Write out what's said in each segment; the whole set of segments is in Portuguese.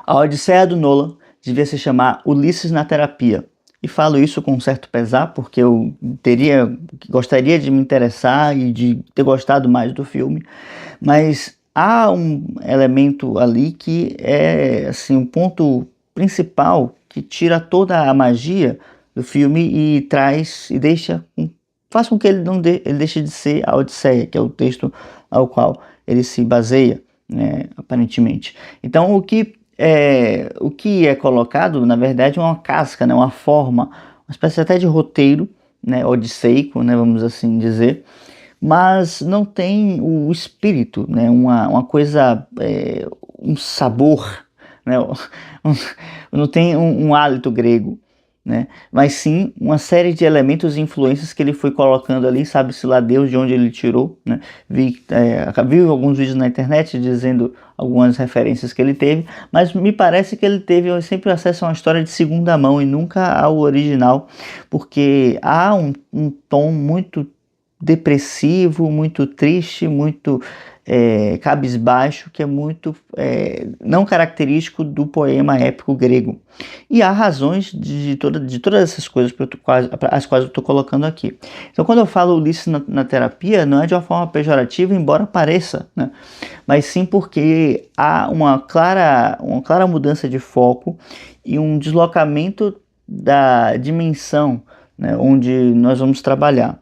A Odisseia do Nolan devia se chamar Ulisses na Terapia. E falo isso com um certo pesar, porque eu gostaria de me interessar e de ter gostado mais do filme, mas há um elemento ali que é assim, um ponto principal que tira toda a magia do filme e faz com que ele deixe de ser a Odisseia, que é o texto ao qual ele se baseia, né, aparentemente. Então o que é colocado, na verdade, é uma casca, né, uma forma, uma espécie até de roteiro, né, odisseico, né, vamos assim dizer, mas não tem o espírito, né, uma coisa, um sabor, né, não tem um hálito grego, né, mas sim uma série de elementos e influências que ele foi colocando ali, sabe-se lá Deus de onde ele tirou, né, vi alguns vídeos na internet dizendo algumas referências que ele teve, mas me parece que ele teve sempre acesso a uma história de segunda mão e nunca ao original, porque há um tom muito depressivo, muito triste, muito cabisbaixo, que é muito não característico do poema épico grego. E há razões de todas essas coisas as quais eu estou colocando aqui. Então, quando eu falo Ulisses na terapia, não é de uma forma pejorativa, embora pareça, né? Mas sim porque há uma clara mudança de foco e um deslocamento da dimensão, né, onde nós vamos trabalhar.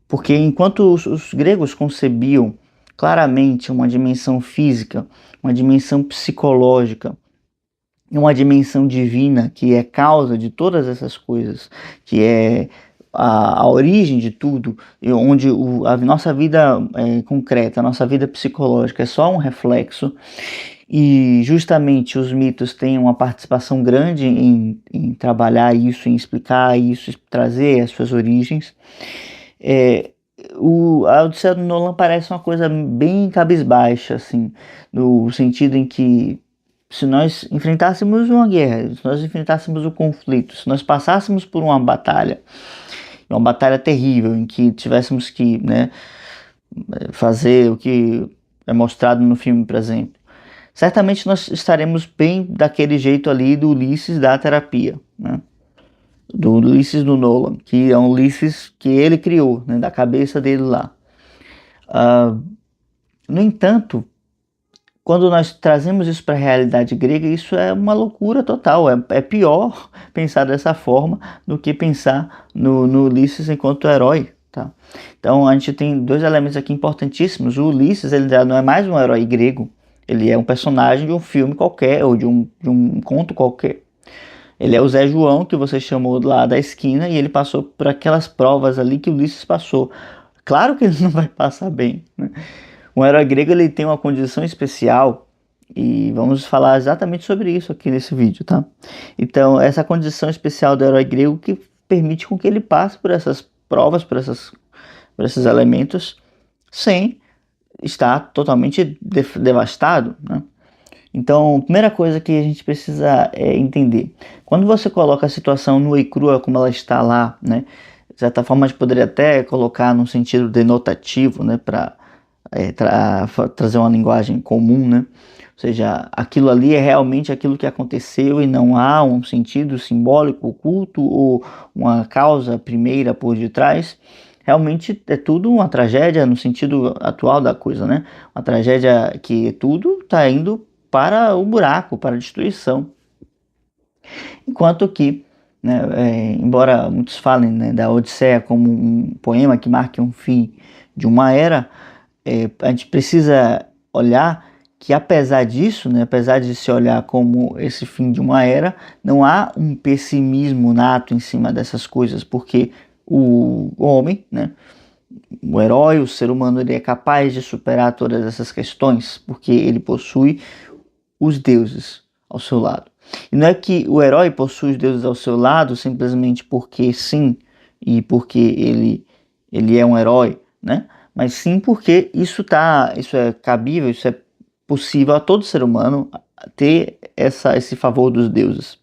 Porque enquanto os gregos concebiam claramente uma dimensão física, uma dimensão psicológica, uma dimensão divina que é causa de todas essas coisas, que é a origem de tudo, e onde a nossa vida concreta, a nossa vida psicológica é só um reflexo, e justamente os mitos têm uma participação grande em trabalhar isso, em explicar isso, trazer as suas origens. A Odisseia do Nolan parece uma coisa bem cabisbaixa, assim, no sentido em que se nós enfrentássemos uma guerra, se nós enfrentássemos o conflito, se nós passássemos por uma batalha terrível, em que tivéssemos que, né, fazer o que é mostrado no filme, por exemplo, certamente nós estaremos bem daquele jeito ali do Ulisses da terapia, né? Do Ulisses do Nolan, que é um Ulisses que ele criou, né, da cabeça dele lá. No entanto, quando nós trazemos isso para a realidade grega, isso é uma loucura total. É pior pensar dessa forma do que pensar no Ulisses enquanto herói. Tá? Então a gente tem dois elementos aqui importantíssimos. O Ulisses, ele já não é mais um herói grego, ele é um personagem de um filme qualquer ou de um conto qualquer. Ele é o Zé João, que você chamou lá da esquina, e ele passou por aquelas provas ali que o Ulisses passou. Claro que ele não vai passar bem, né? Um herói grego, ele tem uma condição especial, e vamos falar exatamente sobre isso aqui nesse vídeo, tá? Então, essa condição especial do herói grego que permite com que ele passe por essas provas, por esses elementos, sem estar totalmente devastado, né? Então, primeira coisa que a gente precisa entender, quando você coloca a situação nua e crua como ela está lá, né, de certa forma a gente poderia até colocar num sentido denotativo, né, para trazer uma linguagem comum, né, ou seja, aquilo ali é realmente aquilo que aconteceu e não há um sentido simbólico oculto ou uma causa primeira por detrás. Realmente é tudo uma tragédia no sentido atual da coisa, né, uma tragédia que tudo está indo para o buraco, para a destruição. Enquanto que, né, embora muitos falem, né, da Odisseia como um poema que marque um fim de uma era, a gente precisa olhar que apesar disso, né, apesar de se olhar como esse fim de uma era, não há um pessimismo nato em cima dessas coisas, porque o homem, né, o herói, o ser humano, ele é capaz de superar todas essas questões, porque ele possui os deuses ao seu lado. E não é que o herói possui os deuses ao seu lado simplesmente porque sim, e porque ele é um herói, né? Mas sim porque isso é cabível, isso é possível a todo ser humano ter esse favor dos deuses.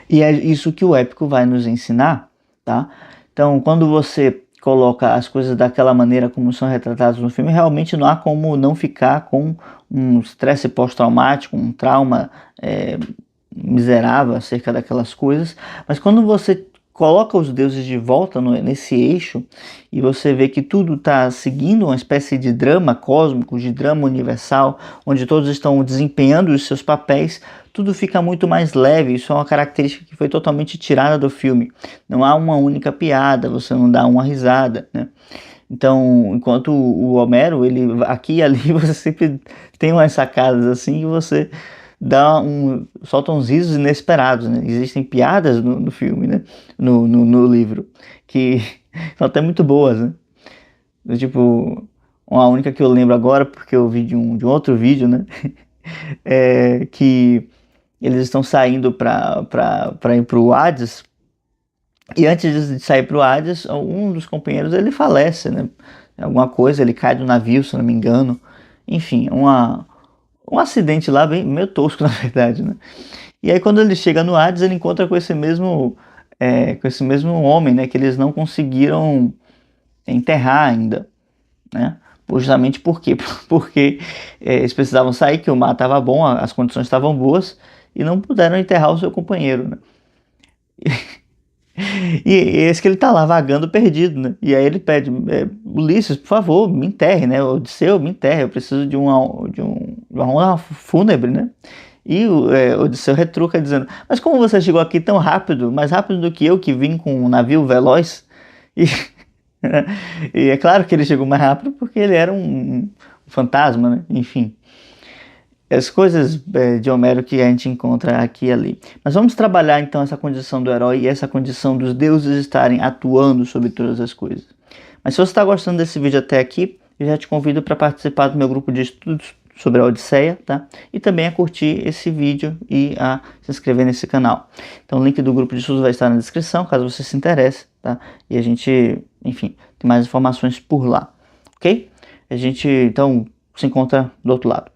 E é isso que o épico vai nos ensinar, tá? Então, quando você coloca as coisas daquela maneira como são retratadas no filme, realmente não há como não ficar com um estresse pós-traumático, um trauma miserável acerca daquelas coisas. Mas quando você coloca os deuses de volta nesse eixo e você vê que tudo está seguindo uma espécie de drama cósmico, de drama universal, onde todos estão desempenhando os seus papéis, tudo fica muito mais leve. Isso é uma característica que foi totalmente tirada do filme. Não há uma única piada, você não dá uma risada, né? Então, enquanto o Homero, ele aqui e ali você sempre tem umas sacadas assim e você solta uns risos inesperados, né? Existem piadas no filme, né? No livro, que são até muito boas, né? Tipo, uma única que eu lembro agora, porque eu vi de um outro vídeo, né? Que eles estão saindo para ir pro Hades, e antes de sair pro Hades, um dos companheiros ele falece, né? Alguma coisa, ele cai do navio, se não me engano. Enfim, um acidente lá bem meio tosco, na verdade, né? E aí quando ele chega no Hades, ele encontra com esse mesmo homem, né? Que eles não conseguiram enterrar ainda, né? Justamente por quê? Porque eles precisavam sair, que o mar estava bom, as condições estavam boas, e não puderam enterrar o seu companheiro, né? E esse que ele tá lá vagando perdido, né? E aí ele pede, Ulisses, por favor, me enterre, né? Odisseu, me enterre, eu preciso de uma honra fúnebre, né? E Odisseu retruca dizendo, mas como você chegou aqui tão rápido, mais rápido do que eu que vim com um navio veloz? E, e é claro que ele chegou mais rápido porque ele era um fantasma, né? Enfim, as coisas de Homero que a gente encontra aqui e ali. Mas vamos trabalhar então essa condição do herói e essa condição dos deuses estarem atuando sobre todas as coisas. Mas se você está gostando desse vídeo até aqui, eu já te convido para participar do meu grupo de estudos sobre a Odisseia, tá? E também a curtir esse vídeo e a se inscrever nesse canal. Então o link do grupo de estudos vai estar na descrição, caso você se interesse, tá? E a gente, enfim, tem mais informações por lá, ok? A gente então se encontra do outro lado.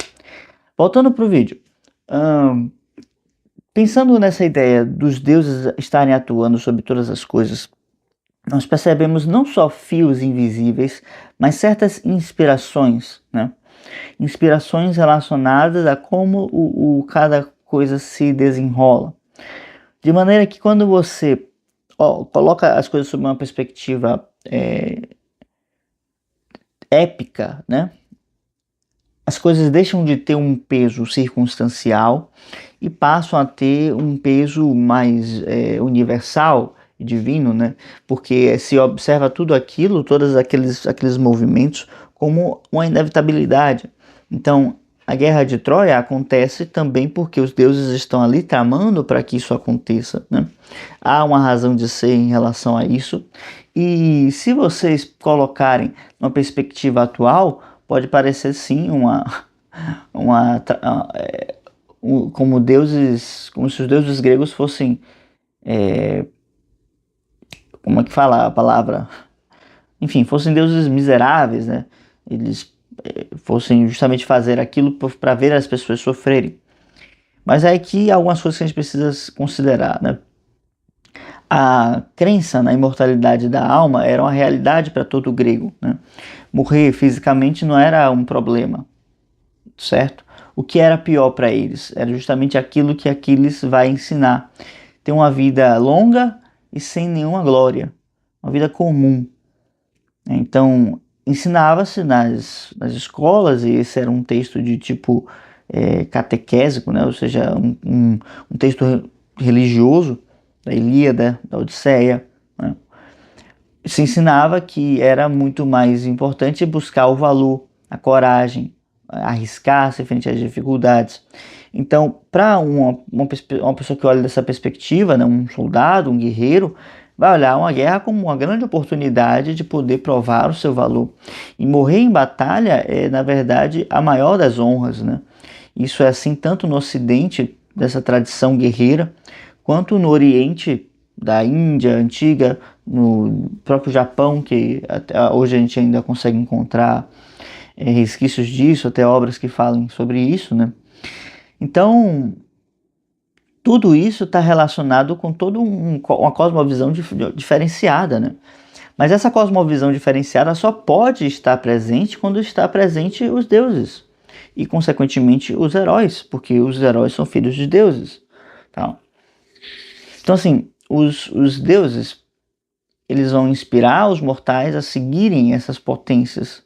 Voltando para o vídeo, pensando nessa ideia dos deuses estarem atuando sobre todas as coisas, nós percebemos não só fios invisíveis, mas certas inspirações, né? Inspirações relacionadas a como cada coisa se desenrola. De maneira que quando você coloca as coisas sob uma perspectiva épica, né? As coisas deixam de ter um peso circunstancial e passam a ter um peso mais universal e divino, né? Porque se observa tudo aquilo, todos aqueles movimentos, como uma inevitabilidade. Então, a guerra de Troia acontece também porque os deuses estão ali tramando para que isso aconteça, né? Há uma razão de ser em relação a isso. E se vocês colocarem uma perspectiva atual, pode parecer sim como se os deuses gregos fossem, como é que fala a palavra? Enfim, fossem deuses miseráveis, né? Eles fossem justamente fazer aquilo para ver as pessoas sofrerem. Mas é que há algumas coisas que a gente precisa considerar, né? A crença na imortalidade da alma era uma realidade para todo grego, né? Morrer fisicamente não era um problema, certo? O que era pior para eles era justamente aquilo que Aquiles vai ensinar: ter uma vida longa e sem nenhuma glória, uma vida comum. Então, ensinava-se nas escolas, e esse era um texto de tipo catequésico, né? Ou seja, um texto religioso, da Ilíada, da Odisseia, né? Se ensinava que era muito mais importante buscar o valor, a coragem, arriscar-se frente às dificuldades. Então, para uma pessoa que olha dessa perspectiva, né, um soldado, um guerreiro, vai olhar uma guerra como uma grande oportunidade de poder provar o seu valor. E morrer em batalha é, na verdade, a maior das honras, né? Isso é assim tanto no Ocidente, dessa tradição guerreira, quanto no Oriente, da Índia antiga, no próprio Japão, que até hoje a gente ainda consegue encontrar resquícios disso, até obras que falam sobre isso, né? Então, tudo isso está relacionado com toda uma cosmovisão diferenciada, né? Mas essa cosmovisão diferenciada só pode estar presente quando está presente os deuses e, consequentemente, os heróis, porque os heróis são filhos de deuses. Tá? Então, assim, os deuses, eles vão inspirar os mortais a seguirem essas potências.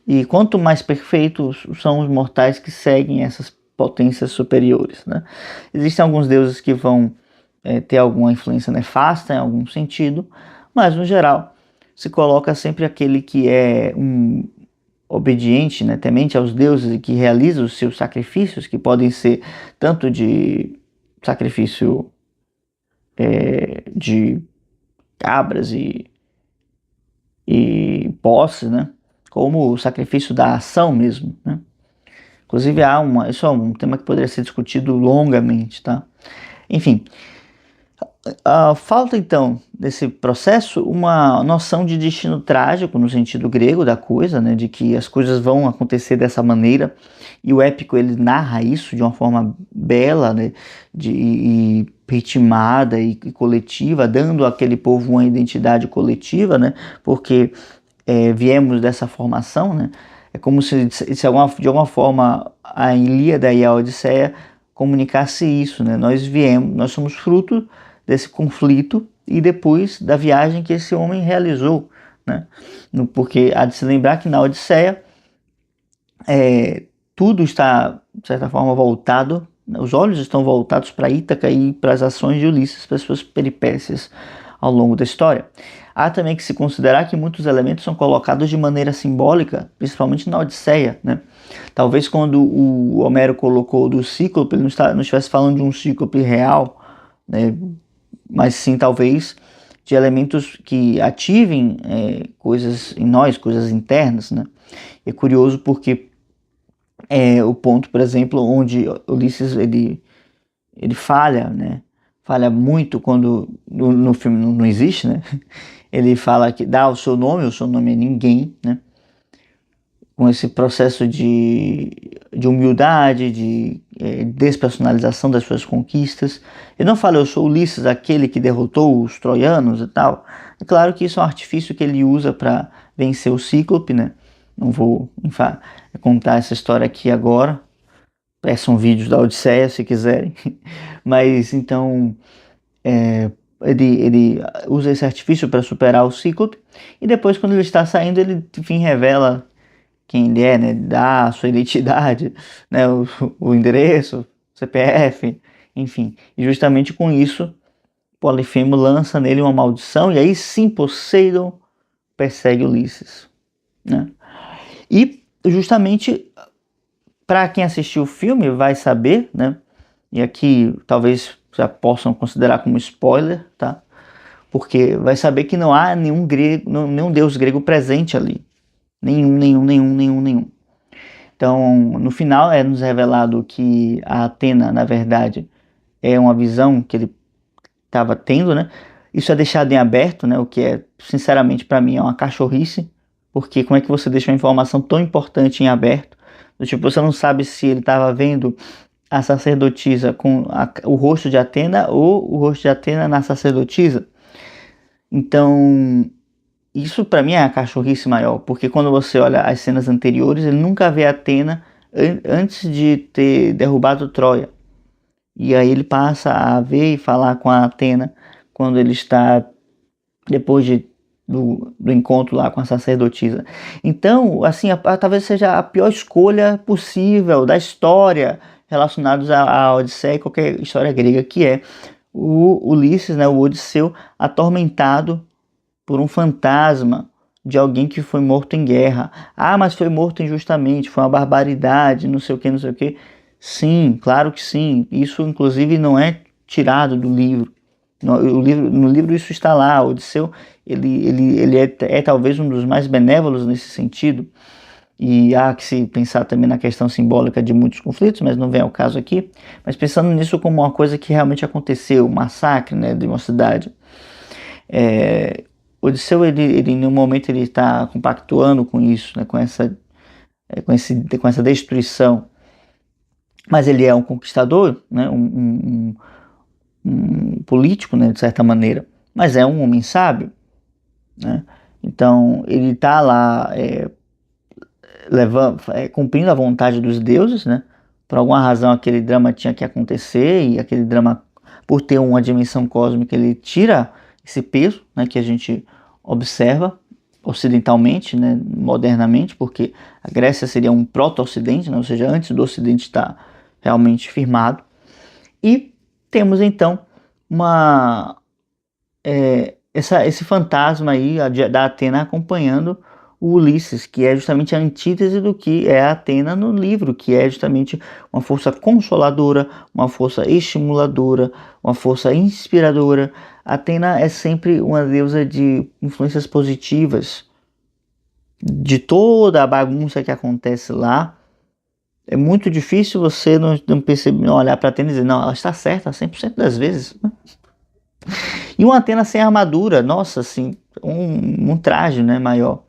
E quanto mais perfeitos são os mortais que seguem essas potências superiores, né? Existem alguns deuses que vão ter alguma influência nefasta em algum sentido, mas no geral se coloca sempre aquele que é um obediente, né, temente aos deuses e que realiza os seus sacrifícios, que podem ser tanto de sacrifício de cabras e posses, né, como o sacrifício da ação mesmo, né? Inclusive isso é um tema que poderia ser discutido longamente, tá? Enfim, falta então desse processo uma noção de destino trágico no sentido grego da coisa, né, de que as coisas vão acontecer dessa maneira, e o épico ele narra isso de uma forma bela, né, e ritmada e coletiva, dando àquele povo uma identidade coletiva, né, porque viemos dessa formação, né, é como se de alguma forma a Ilíada e a Odisseia comunicasse isso, né, nós somos fruto desse conflito e depois da viagem que esse homem realizou, né? Porque há de se lembrar que na Odisseia tudo está, de certa forma, voltado, os olhos estão voltados para Ítaca e para as ações de Ulisses, para as suas peripécias ao longo da história. Há também que se considerar que muitos elementos são colocados de maneira simbólica, principalmente na Odisseia, né? Talvez quando o Homero colocou do Cíclope, ele não estivesse falando de um Cíclope real, né? Mas sim talvez de elementos que ativem coisas em nós, coisas internas, né? É curioso porque o ponto, por exemplo, onde Ulisses ele falha, né? Falha muito quando no filme não existe, né? Ele fala que dá o seu nome é ninguém, né? Com esse processo de humildade, de despersonalização das suas conquistas. Ele não fala, eu sou Ulisses, aquele que derrotou os troianos e tal. É claro que isso é um artifício que ele usa para vencer o Cíclope, né? Não vou contar essa história aqui agora. Peçam vídeos da Odisseia se quiserem. Mas então ele usa esse artifício para superar o Cíclope. E depois, quando ele está saindo, ele enfim revela quem ele é, né, dá a sua identidade, né, o endereço, CPF, enfim. E justamente com isso, Polifemo lança nele uma maldição e aí sim Poseidon persegue Ulisses, né? E justamente para quem assistiu o filme vai saber, né, e aqui talvez já possam considerar como spoiler, tá? Porque vai saber que não há nenhum deus grego presente ali. Nenhum. Então, no final é nos revelado que a Atena, na verdade, é uma visão que ele estava tendo, né? Isso é deixado em aberto, né? O que é, sinceramente, para mim é uma cachorrice, porque como é que você deixa uma informação tão importante em aberto? Tipo, você não sabe se ele estava vendo a sacerdotisa com o rosto de Atena ou o rosto de Atena na sacerdotisa. Então, isso para mim é a cachorrice maior, porque quando você olha as cenas anteriores, ele nunca vê Atena antes de ter derrubado Troia. E aí ele passa a ver e falar com a Atena quando ele está depois do encontro lá com a sacerdotisa. Então, assim, talvez seja a pior escolha possível da história relacionados à Odisseia e qualquer história grega, que é o Ulisses, né, o Odisseu, atormentado por um fantasma de alguém que foi morto em guerra. Ah, mas foi morto injustamente, foi uma barbaridade, não sei o que. Sim, claro que sim. Isso, inclusive, não é tirado do livro. No livro isso está lá. O Odisseu, ele é talvez um dos mais benévolos nesse sentido. E há que se pensar também na questão simbólica de muitos conflitos, mas não vem ao caso aqui. Mas pensando nisso como uma coisa que realmente aconteceu, um massacre, né, de uma cidade. Odisseu, ele no momento ele está compactuando com isso, né, com essa destruição, mas ele é um conquistador, né, um político, né, de certa maneira, mas é um homem sábio, né, Então ele está lá cumprindo a vontade dos deuses, né? Por alguma razão aquele drama tinha que acontecer e aquele drama, por ter uma dimensão cósmica, ele tira esse peso, né, que a gente observa ocidentalmente, né, modernamente, porque a Grécia seria um proto-ocidente, né, ou seja, antes do ocidente estar realmente firmado. E temos então esse fantasma aí da Atena acompanhando o Ulisses, que é justamente a antítese do que é a Atena no livro, que é justamente uma força consoladora, uma força estimuladora, uma força inspiradora. Atena é sempre uma deusa de influências positivas. De toda a bagunça que acontece lá, é muito difícil você não perceber, não olhar para Atena e dizer, não, ela está certa 100% das vezes. E uma Atena sem armadura, nossa, assim, um traje, né, maior.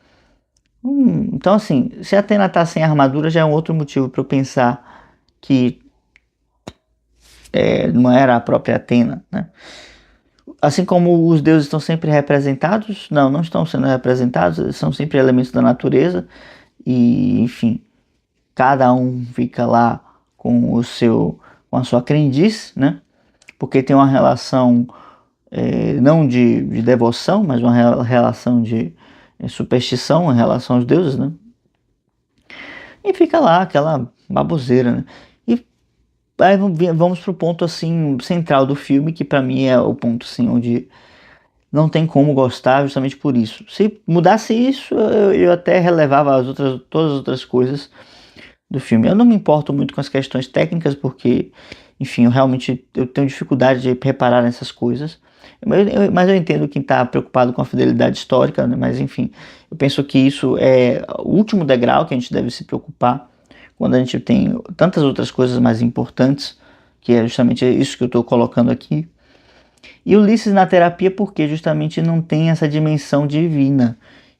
Então, assim, se a Atena tá sem armadura, já é um outro motivo para eu pensar que não era a própria Atena, né? Assim como os deuses estão sempre representados, não estão sendo representados, eles são sempre elementos da natureza e, enfim, cada um fica lá com com a sua crendice, né? Porque tem uma relação não de devoção, mas uma relação de superstição em relação aos deuses, né? E fica lá aquela baboseira, né? E aí vamos pro ponto assim central do filme, que para mim é o ponto assim onde não tem como gostar, justamente por isso. Se mudasse isso, eu até relevava todas as outras coisas do filme. Eu não me importo muito com as questões técnicas, porque, enfim, eu tenho dificuldade de reparar nessas coisas. Mas eu entendo quem está preocupado com a fidelidade histórica, né? Mas enfim, eu penso que isso é o último degrau que a gente deve se preocupar quando a gente tem tantas outras coisas mais importantes, que é justamente isso que eu estou colocando aqui. E Ulisses na terapia porque justamente não tem essa dimensão divina.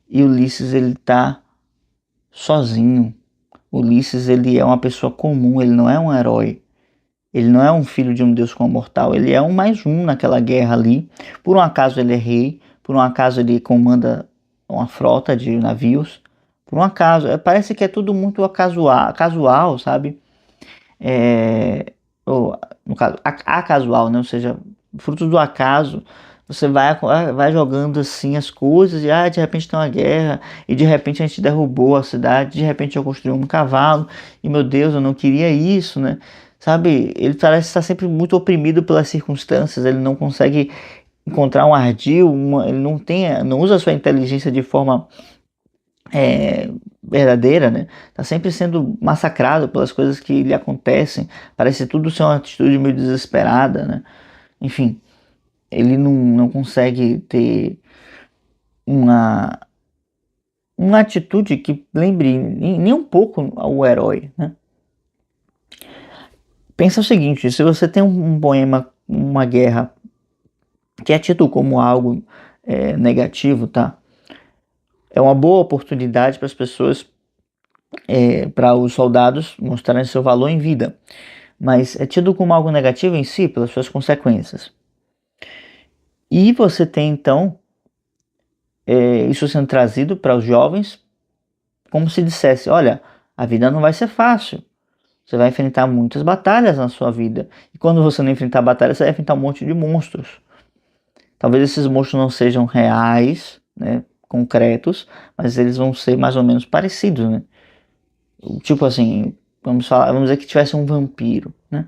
E Ulisses ele está sozinho. Ulisses ele é uma pessoa comum, ele não é um herói. Ele não é um filho de um deus como mortal, ele é um mais um naquela guerra ali. Por um acaso ele é rei, por um acaso ele comanda uma frota de navios. Por um acaso, parece que é tudo muito casual, sabe? Ou, no caso, casual, né? Ou seja, fruto do acaso. Você vai jogando assim as coisas e de repente tem uma guerra e de repente a gente derrubou a cidade, de repente eu construí um cavalo e meu Deus, eu não queria isso, né? Sabe, ele parece estar sempre muito oprimido pelas circunstâncias, ele não consegue encontrar um ardil, ele não usa a sua inteligência de forma verdadeira, né? Tá sempre sendo massacrado pelas coisas que lhe acontecem, parece tudo ser uma atitude meio desesperada, né? Enfim, ele não consegue ter uma atitude que lembre nem um pouco o herói, né? Pensa o seguinte, se você tem um poema, uma guerra, que é tido como algo negativo, tá? É uma boa oportunidade para as pessoas, para os soldados mostrarem seu valor em vida. Mas é tido como algo negativo em si, pelas suas consequências. E você tem, então, isso sendo trazido para os jovens, como se dissesse, olha, a vida não vai ser fácil. Você vai enfrentar muitas batalhas na sua vida. E quando você não enfrentar batalhas, você vai enfrentar um monte de monstros. Talvez esses monstros não sejam reais, né, concretos, mas eles vão ser mais ou menos parecidos, né? Tipo assim, vamos dizer que tivesse um vampiro, né?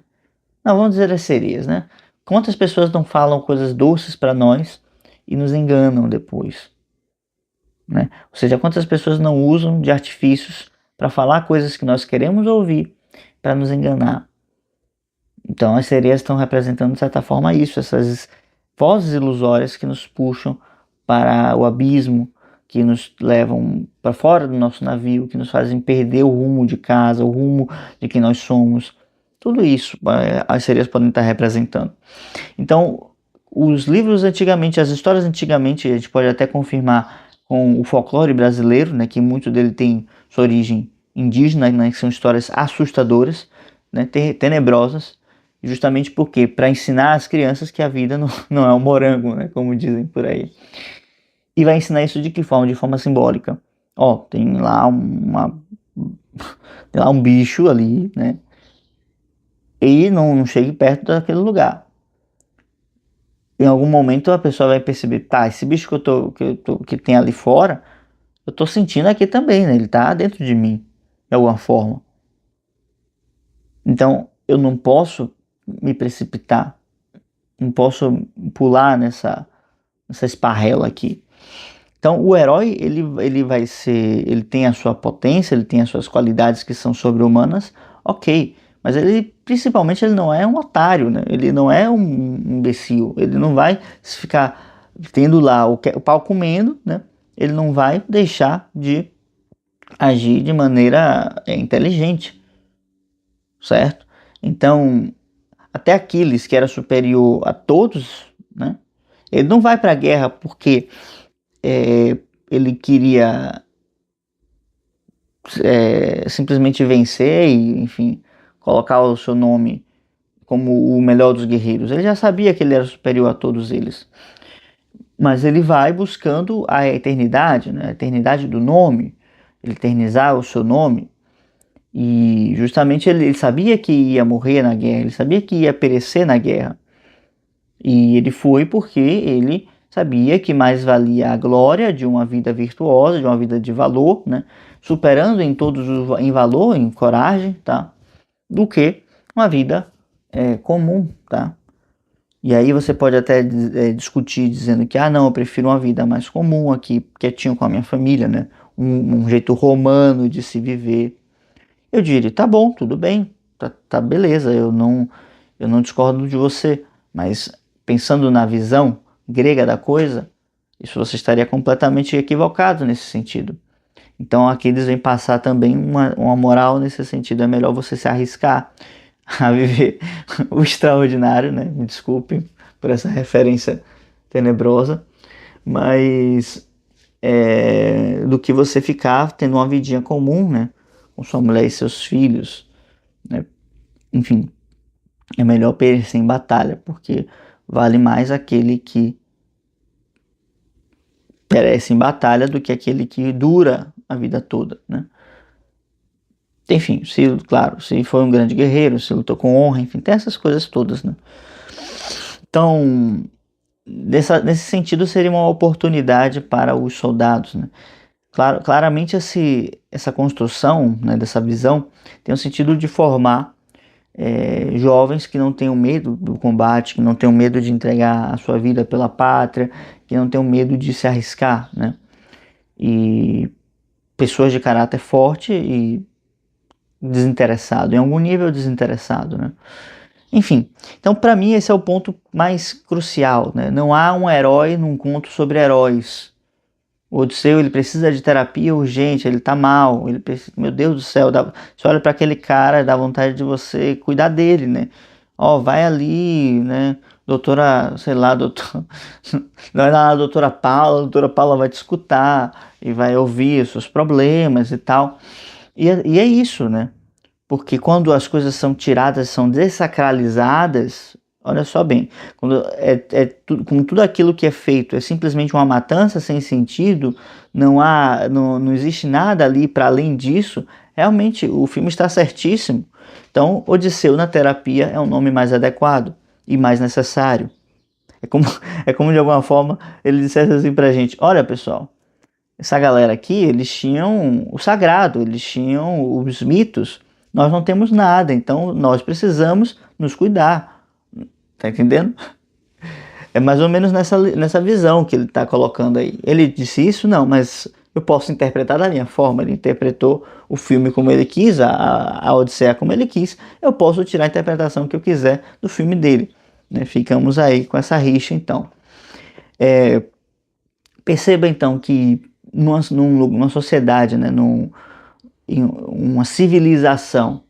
Não, vamos dizer as sereias, né? Quantas pessoas não falam coisas doces para nós e nos enganam depois, né? Ou seja, quantas pessoas não usam de artifícios para falar coisas que nós queremos ouvir para nos enganar. Então as sereias estão representando de certa forma isso, essas vozes ilusórias que nos puxam para o abismo, que nos levam para fora do nosso navio, que nos fazem perder o rumo de casa, o rumo de quem nós somos. Tudo isso as sereias podem estar representando. Então, os livros antigamente, as histórias antigamente, a gente pode até confirmar com o folclore brasileiro, né, que muito dele tem sua origem indígena, né, que são histórias assustadoras, né, tenebrosas, justamente porque para ensinar as crianças que a vida não é um morango, né, como dizem por aí. E vai ensinar isso de que forma? De forma simbólica. Ó, tem lá tem lá um bicho ali, né? E não chegue perto daquele lugar. Em algum momento a pessoa vai perceber, tá, esse bicho que tem ali fora, eu tô sentindo aqui também, né? Ele tá dentro de mim, de alguma forma. Então, eu não posso me precipitar, não posso pular nessa esparrela aqui. Então, o herói, ele vai ser, ele tem a sua potência, ele tem as suas qualidades que são sobre-humanas, ok. Mas principalmente, ele não é um otário, né? Ele não é um imbecil. Ele não vai ficar tendo lá o pau comendo, né? Ele não vai deixar de agir de maneira inteligente, certo? Então, até Aquiles, que era superior a todos, né? Ele não vai para a guerra porque ele queria simplesmente vencer e, enfim, colocar o seu nome como o melhor dos guerreiros. Ele já sabia que ele era superior a todos eles. Mas ele vai buscando a eternidade, né? A eternidade do nome, ele eternizar o seu nome. E justamente ele sabia que ia morrer na guerra, ele sabia que ia perecer na guerra. E ele foi porque ele sabia que mais valia a glória de uma vida virtuosa, de uma vida de valor, né? Superando em todos em valor, em coragem, tá? Do que uma vida comum, tá? E aí você pode até discutir dizendo que, não, eu prefiro uma vida mais comum aqui, quietinho com a minha família, né? Um jeito romano de se viver. Eu diria, tá bom, tudo bem, tá beleza, eu não discordo de você, mas pensando na visão grega da coisa, isso você estaria completamente equivocado nesse sentido. Então aqui eles vêm passar também uma moral nesse sentido, é melhor você se arriscar a viver o extraordinário, né? Me desculpem por essa referência tenebrosa, mas do que você ficar tendo uma vidinha comum, né? Com sua mulher e seus filhos, né? Enfim, é melhor perecer em batalha, porque vale mais aquele que perece em batalha do que aquele que dura a vida toda, né? Enfim, claro, se foi um grande guerreiro, se lutou com honra, enfim, tem essas coisas todas, né? Então, nesse sentido, seria uma oportunidade para os soldados, né? Claramente essa construção, né, dessa visão tem o sentido de formar jovens que não tenham medo do combate, que não tenham medo de entregar a sua vida pela pátria, que não tenham medo de se arriscar, né? E pessoas de caráter forte e desinteressado, em algum nível desinteressado, né? Enfim, então para mim esse é o ponto mais crucial, né? Não há um herói num conto sobre heróis. O Odisseu, ele precisa de terapia urgente, ele tá mal, ele precisa, meu Deus do céu, você olha para aquele cara, dá vontade de você cuidar dele, né? Ó, vai ali, né? Doutora, sei lá, vai lá, a doutora Paula vai te escutar e vai ouvir os seus problemas e tal. E é isso, né? Porque quando as coisas são tiradas, são desacralizadas, olha só bem, quando com tudo aquilo que é feito é simplesmente uma matança sem sentido, não existe nada ali para além disso, realmente o filme está certíssimo. Então, Odisseu na terapia é um nome mais adequado e mais necessário. É como de alguma forma ele dissesse assim pra gente: olha pessoal, essa galera aqui, eles tinham o sagrado, eles tinham os mitos, nós não temos nada, então nós precisamos nos cuidar, tá entendendo? É mais ou menos nessa visão que ele está colocando aí. Ele disse isso? Não, mas eu posso interpretar da minha forma. Ele interpretou o filme como ele quis, a Odisseia como ele quis. Eu posso tirar a interpretação que eu quiser do filme dele, né? Ficamos aí com essa rixa, então. Perceba, então, que numa sociedade, né, em uma civilização,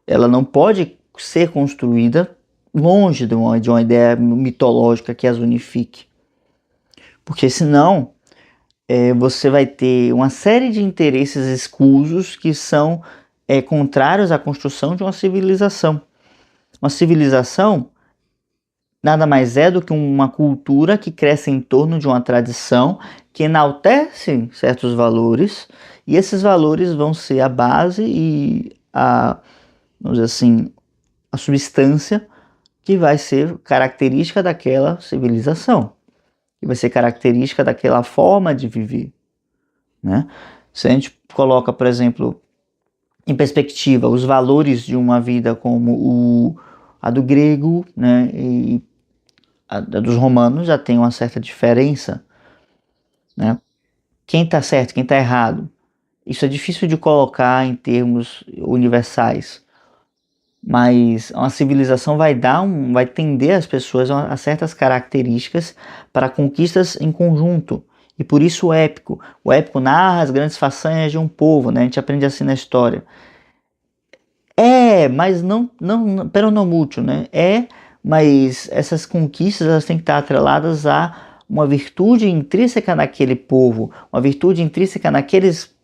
ela não pode ser construída longe de uma ideia mitológica que as unifique. Porque senão você vai ter uma série de interesses escusos que são contrários à construção de uma civilização. Uma civilização nada mais é do que uma cultura que cresce em torno de uma tradição que enaltece certos valores, e esses valores vão ser a base e vamos dizer assim, a substância que vai ser característica daquela civilização, que vai ser característica daquela forma de viver, né? Se a gente coloca, por exemplo, em perspectiva os valores de uma vida como a do grego, né, e a dos romanos, já tem uma certa diferença, né? Quem está certo, quem está errado, isso é difícil de colocar em termos universais, mas uma civilização vai tender as pessoas a certas características para conquistas em conjunto. E por isso o épico. O épico narra as grandes façanhas de um povo, né? A gente aprende assim na história. Mas não peronomútil, né? Mas essas conquistas elas têm que estar atreladas a uma virtude intrínseca naquele povo, uma virtude intrínseca naqueles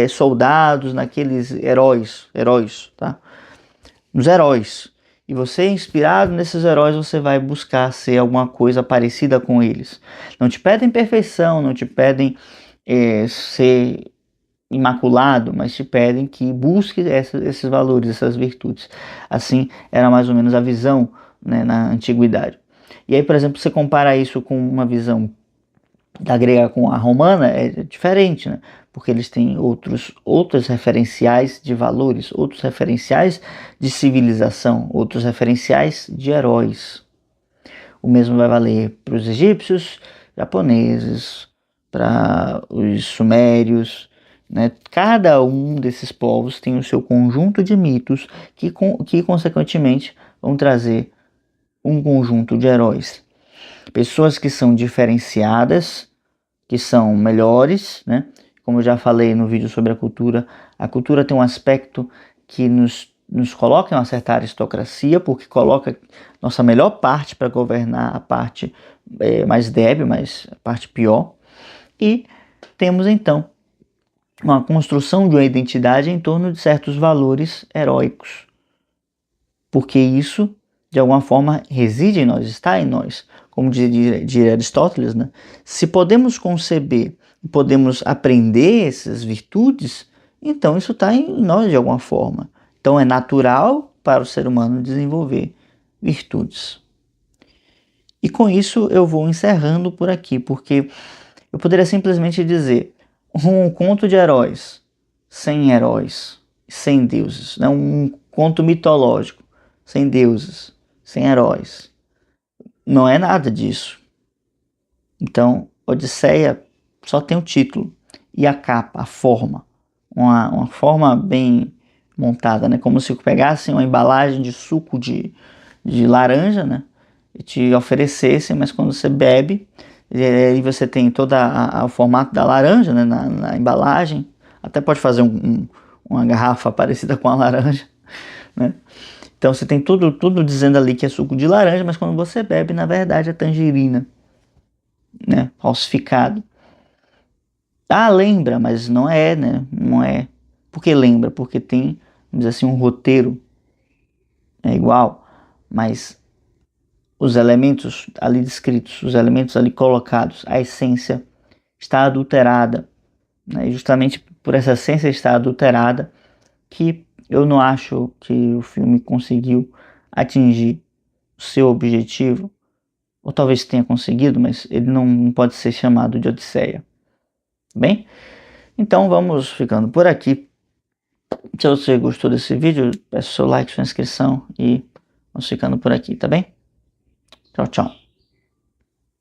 soldados, naqueles heróis, tá? Nos heróis. E você, inspirado nesses heróis, você vai buscar ser alguma coisa parecida com eles. Não te pedem perfeição, não te pedem ser imaculado, mas te pedem que busque esses valores, essas virtudes. Assim era mais ou menos a visão, né, na antiguidade. E aí, por exemplo, você compara isso com uma visão da grega com a romana, é diferente, né? Porque eles têm outros referenciais de valores, outros referenciais de civilização, outros referenciais de heróis. O mesmo vai valer para os egípcios, japoneses, para os sumérios, né? Cada um desses povos tem o seu conjunto de mitos que consequentemente vão trazer um conjunto de heróis. Pessoas que são diferenciadas, que são melhores, né? Como eu já falei no vídeo sobre a cultura tem um aspecto que nos coloca em uma certa aristocracia, porque coloca nossa melhor parte para governar a parte mais débil, a parte pior. E temos então uma construção de uma identidade em torno de certos valores heróicos, porque isso de alguma forma reside em nós, está em nós. Como diria Aristóteles, né? Se podemos conceber, podemos aprender essas virtudes, então isso está em nós de alguma forma. Então é natural para o ser humano desenvolver virtudes. E com isso eu vou encerrando por aqui, porque eu poderia simplesmente dizer um conto de heróis, sem deuses, né? Um conto mitológico, sem deuses, sem heróis. Não é nada disso. Então, Odisseia só tem o título e a capa, a forma. Uma forma bem montada, né? Como se pegassem uma embalagem de suco de laranja, né? E te oferecessem, mas quando você bebe, e você tem todo o formato da laranja, né? Na embalagem. Até pode fazer uma garrafa parecida com a laranja, né? Então você tem tudo dizendo ali que é suco de laranja, mas quando você bebe, na verdade é tangerina, né? Falsificado. Lembra, mas não é, né? Não é. Por que lembra? Porque tem, vamos dizer assim, um roteiro é igual, mas os elementos ali descritos, os elementos ali colocados, a essência está adulterada, né? E justamente por essa essência estar adulterada que eu não acho que o filme conseguiu atingir o seu objetivo, ou talvez tenha conseguido, mas ele não pode ser chamado de Odisseia. Bem, então vamos ficando por aqui. Se você gostou desse vídeo, peço seu like, sua inscrição e vamos ficando por aqui, tá bem? Tchau, tchau.